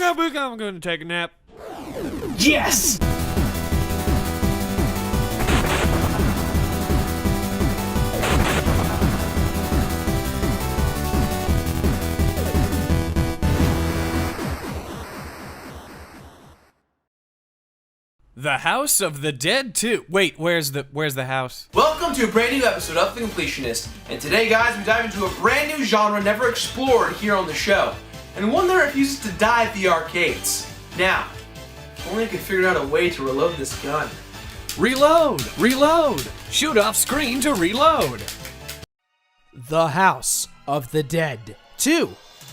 I'm gonna take a nap. Yes! The House of the Dead 2. Wait, where's the house? Welcome to a brand new episode of The Completionist, and today, guys, we dive into a brand new genre never explored here on the show, and one that refuses to die at the arcades. Now, if only I could figure out a way to reload this gun. Reload! Reload! Shoot off screen to reload! The House of the Dead 2.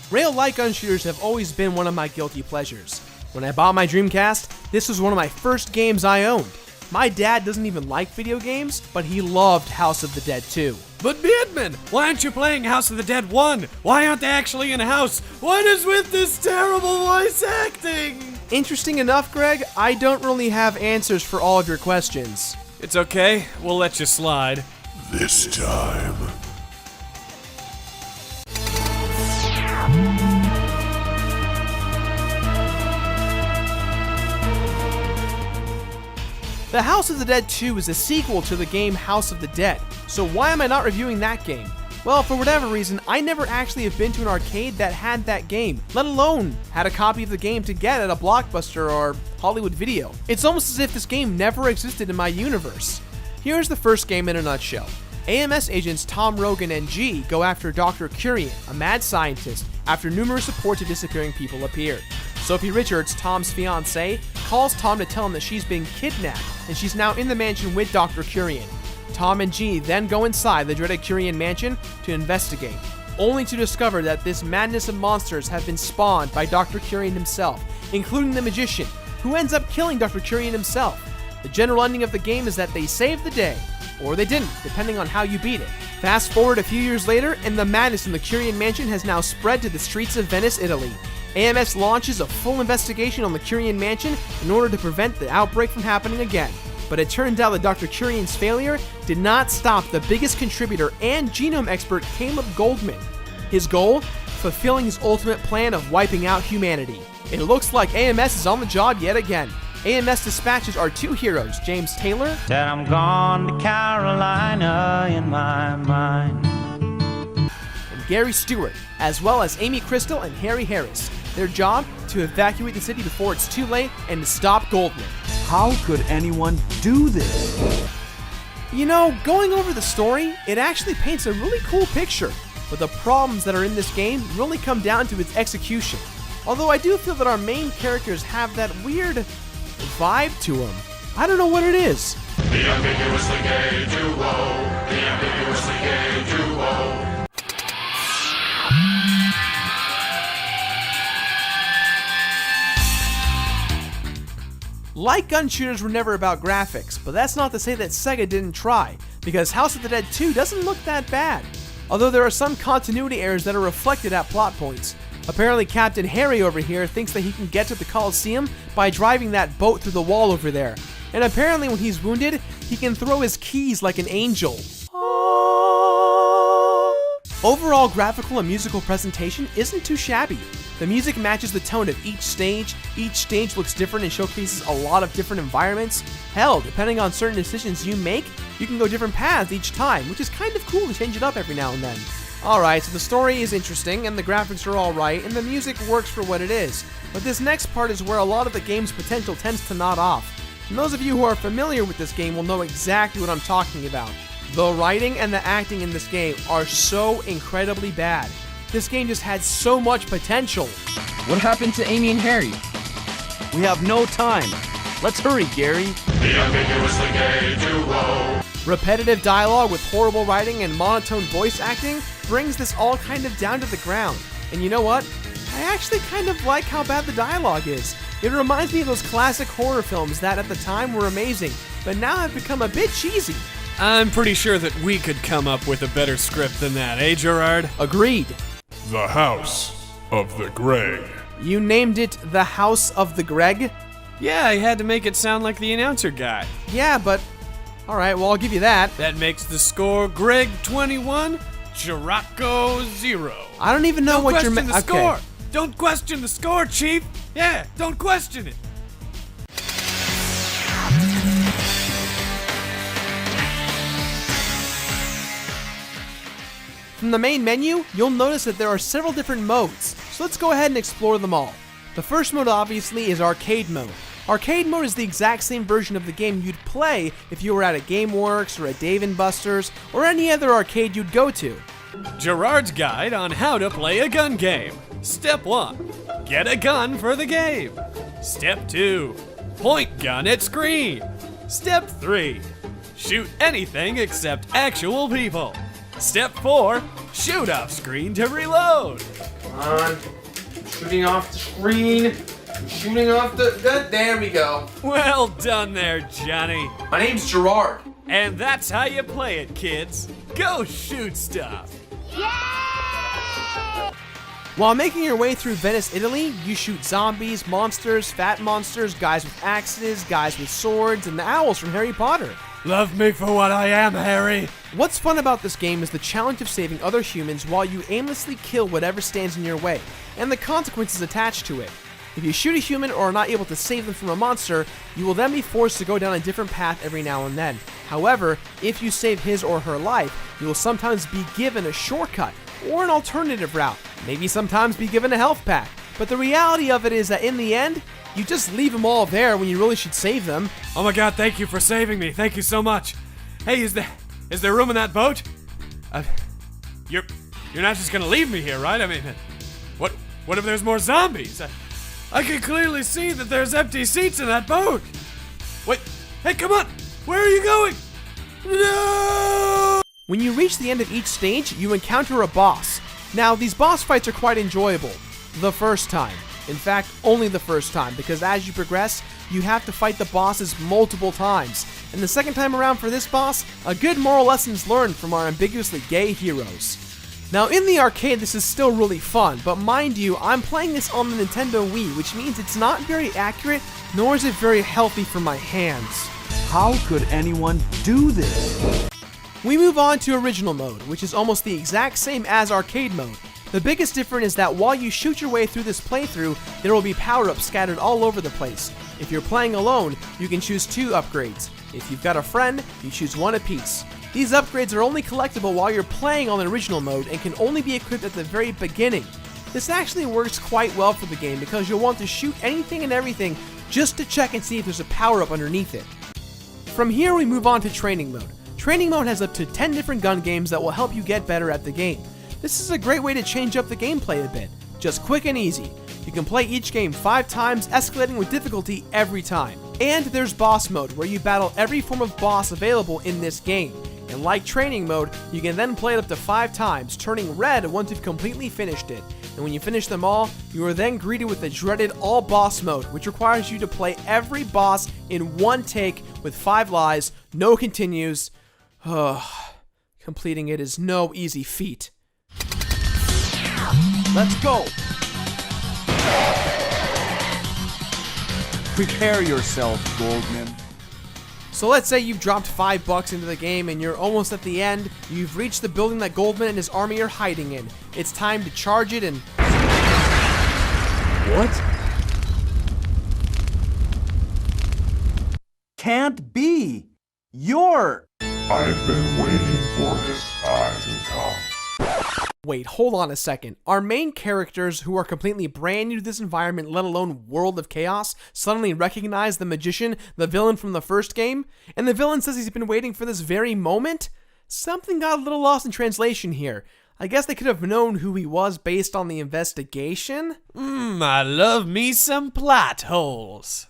Rail light gun shooters have always been one of my guilty pleasures. When I bought my Dreamcast, this was one of my first games I owned. My dad doesn't even like video games, but he loved House of the Dead 2. But Beardman, why aren't you playing House of the Dead 1? Why aren't they actually in a house? What is with this terrible voice acting? Interesting enough, Greg, I don't really have answers for all of your questions. It's okay, we'll let you slide. This time. The House of the Dead 2 is a sequel to the game House of the Dead, so why am I not reviewing that game? Well, for whatever reason, I never actually have been to an arcade that had that game, let alone had a copy of the game to get at a Blockbuster or Hollywood Video. It's almost as if this game never existed in my universe. Here's the first game in a nutshell. AMS agents Tom Rogan and G go after Dr. Curian, a mad scientist, after numerous reports of disappearing people appeared. Sophie Richards, Tom's fiancée, calls Tom to tell him that she's been kidnapped and she's now in the mansion with Dr. Curian. Tom and G then go inside the dreaded Curian mansion to investigate, only to discover that this madness of monsters have been spawned by Dr. Curian himself, including the magician, who ends up killing Dr. Curian himself. The general ending of the game is that they saved the day, or they didn't, depending on how you beat it. Fast forward a few years later, and the madness in the Curian mansion has now spread to the streets of Venice, Italy. AMS launches a full investigation on the Curian mansion in order to prevent the outbreak from happening again. But it turns out that Dr. Curian's failure did not stop the biggest contributor and genome expert Caleb Goldman. His goal? Fulfilling his ultimate plan of wiping out humanity. It looks like AMS is on the job yet again. AMS dispatches our two heroes, James Taylor Said I'm gone to Carolina in my mind. and Gary Stewart, as well as Amy Crystal and Harry Harris. Their job? To evacuate the city before it's too late and to stop Goldman. How could anyone do this? You know, going over the story, it actually paints a really cool picture, but the problems that are in this game really come down to its execution. Although I do feel that our main characters have that weird vibe to them. I don't know what it is. The ambiguously gay duo. The ambiguously gay duo. Light gun shooters were never about graphics, but that's not to say that Sega didn't try, because House of the Dead 2 doesn't look that bad. Although there are some continuity errors that are reflected at plot points. Apparently Captain Harry over here thinks that he can get to the Coliseum by driving that boat through the wall over there. And apparently when he's wounded, he can throw his keys like an angel. Overall graphical and musical presentation isn't too shabby. The music matches the tone of each stage looks different and showcases a lot of different environments. Hell, depending on certain decisions you make, you can go different paths each time, which is kind of cool to change it up every now and then. Alright, so the story is interesting, and the graphics are alright, and the music works for what it is. But this next part is where a lot of the game's potential tends to nod off. And those of you who are familiar with this game will know exactly what I'm talking about. The writing and the acting in this game are so incredibly bad. This game just had so much potential. What happened to Amy and Harry? We have no time. Let's hurry, Gary. The ambiguously gay duo. Repetitive dialogue with horrible writing and monotone voice acting brings this all kind of down to the ground. And you know what? I actually kind of like how bad the dialogue is. It reminds me of those classic horror films that at the time were amazing, but now have become a bit cheesy. I'm pretty sure that we could come up with a better script than that, eh, Gerard? Agreed. The House of the Greg. You named it The House of the Greg? Yeah, I had to make it sound like the announcer guy. Yeah, but... Alright, well, I'll give you that. That makes the score Greg 21, Chiraco 0. I don't even know No what you're... question, the score. Don't question the score, Chief! Yeah, don't question it! From the main menu, you'll notice that there are several different modes, so let's go ahead and explore them all. The first mode obviously is Arcade Mode. Arcade Mode is the exact same version of the game you'd play if you were at a GameWorks or a Dave & Buster's or any other arcade you'd go to. Gerard's Guide on how to play a gun game. Step 1. Get a gun for the game. Step 2. Point gun at screen. Step 3. Shoot anything except actual people. Step 4. Shoot off screen to reload. Come on. I'm shooting off the screen. I'm shooting off the... There we go. Well done there, Johnny. My name's Gerard. And that's how you play it, kids. Go shoot stuff. While making your way through Venice, Italy, you shoot zombies, monsters, fat monsters, guys with axes, guys with swords, and the owls from Harry Potter. Love me for what I am, Harry. What's fun about this game is the challenge of saving other humans while you aimlessly kill whatever stands in your way, and the consequences attached to it. If you shoot a human or are not able to save them from a monster, you will then be forced to go down a different path every now and then. However, if you save his or her life, you will sometimes be given a shortcut or an alternative route, maybe sometimes be given a health pack. But the reality of it is that in the end, you just leave them all there when you really should save them. Oh my god, thank you for saving me. Thank you so much. Hey, is there room in that boat? You're not just gonna leave me here, right? I mean, what if there's more zombies? I can clearly see that there's empty seats in that boat. Wait, hey, come on. Where are you going? No! When you reach the end of each stage, you encounter a boss. Now, these boss fights are quite enjoyable. The first time. In fact, only the first time, because as you progress, you have to fight the bosses multiple times. And the second time around for this boss, a good moral lesson's learned from our ambiguously gay heroes. Now, in the arcade, this is still really fun, but mind you, I'm playing this on the Nintendo Wii, which means it's not very accurate, nor is it very healthy for my hands. How could anyone do this? We move on to Original Mode, which is almost the exact same as Arcade Mode. The biggest difference is that while you shoot your way through this playthrough, there will be power-ups scattered all over the place. If you're playing alone, you can choose 2 upgrades. If you've got a friend, you choose 1 apiece. These upgrades are only collectible while you're playing on the Original Mode and can only be equipped at the very beginning. This actually works quite well for the game because you'll want to shoot anything and everything just to check and see if there's a power-up underneath it. From here we move on to Training Mode. Training Mode has up to 10 different gun games that will help you get better at the game. This is a great way to change up the gameplay a bit, just quick and easy. You can play each game 5 times, escalating with difficulty every time. And there's Boss Mode, where you battle every form of boss available in this game. And like Training Mode, you can then play it up to 5 times, turning red once you've completely finished it. And when you finish them all, you are then greeted with the dreaded All Boss Mode, which requires you to play every boss in one take with 5 lives, no continues. Completing it is no easy feat. Let's go! Prepare yourself, Goldman. So let's say you've dropped $5 into the game and you're almost at the end. You've reached the building that Goldman and his army are hiding in. It's time to charge it and... What? Can't be! You're... I've been waiting for this time to come. Wait, hold on a second. Our main characters, who are completely brand new to this environment, let alone World of Chaos, suddenly recognize the magician, the villain from the first game? And the villain says he's been waiting for this very moment? Something got a little lost in translation here. I guess they could have known who he was based on the investigation? I love me some plot holes.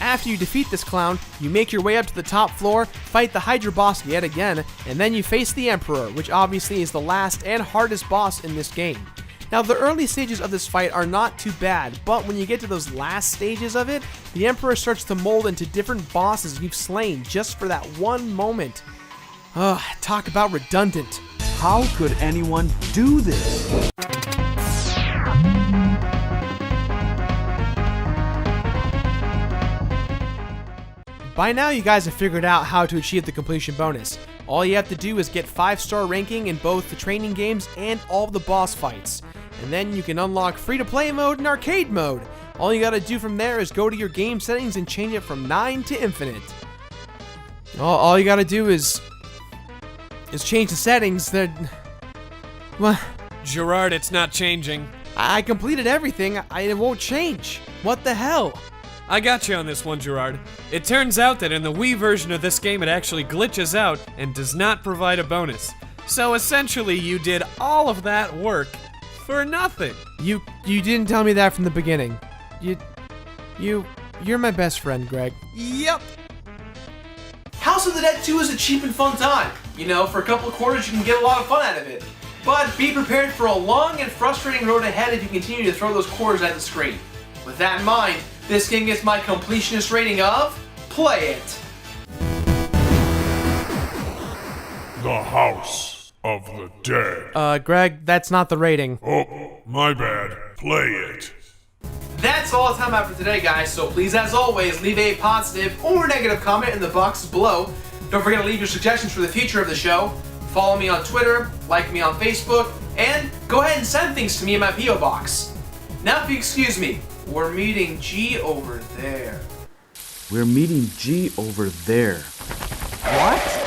After you defeat this clown, you make your way up to the top floor, fight the Hydra boss yet again, and then you face the Emperor, which obviously is the last and hardest boss in this game. Now, the early stages of this fight are not too bad, but when you get to those last stages of it, the Emperor starts to mold into different bosses you've slain just for that one moment. Talk about redundant. How could anyone do this? By now you guys have figured out how to achieve the completion bonus. All you have to do is get 5-star ranking in both the training games and all the boss fights. and then you can unlock free-to-play mode and arcade mode. All you gotta do from there is go to your game settings and change it from 9 to infinite. All you gotta do is change the settings. Well, Gerard, it's not changing. I completed everything. It won't change. What the hell? I got you on this one, Gerard. It turns out that in the Wii version of this game, it actually glitches out and does not provide a bonus. So essentially, you did all of that work for nothing. You didn't tell me that from the beginning. You're my best friend, Greg. Yep. House of the Dead 2 is a cheap and fun time. You know, for a couple of quarters you can get a lot of fun out of it. But be prepared for a long and frustrating road ahead if you continue to throw those quarters at the screen. With that in mind, this game gets my completionist rating of Play It. The House of the Dead. Greg, that's not the rating. Oh, my bad. Play it. That's all the time I have for today, guys, so please, as always, leave a positive or negative comment in the boxes below. Don't forget to leave your suggestions for the future of the show. Follow me on Twitter, like me on Facebook, and go ahead and send things to me in my P.O. box. Now, if you excuse me, we're meeting G over there. We're meeting G over there. What?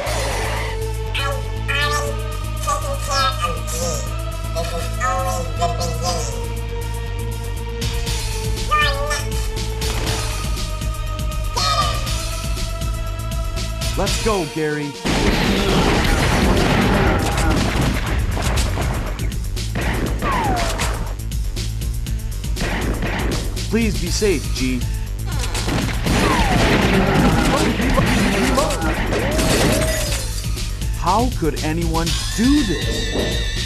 Let's go, Gary. Please be safe, G. How could anyone do this?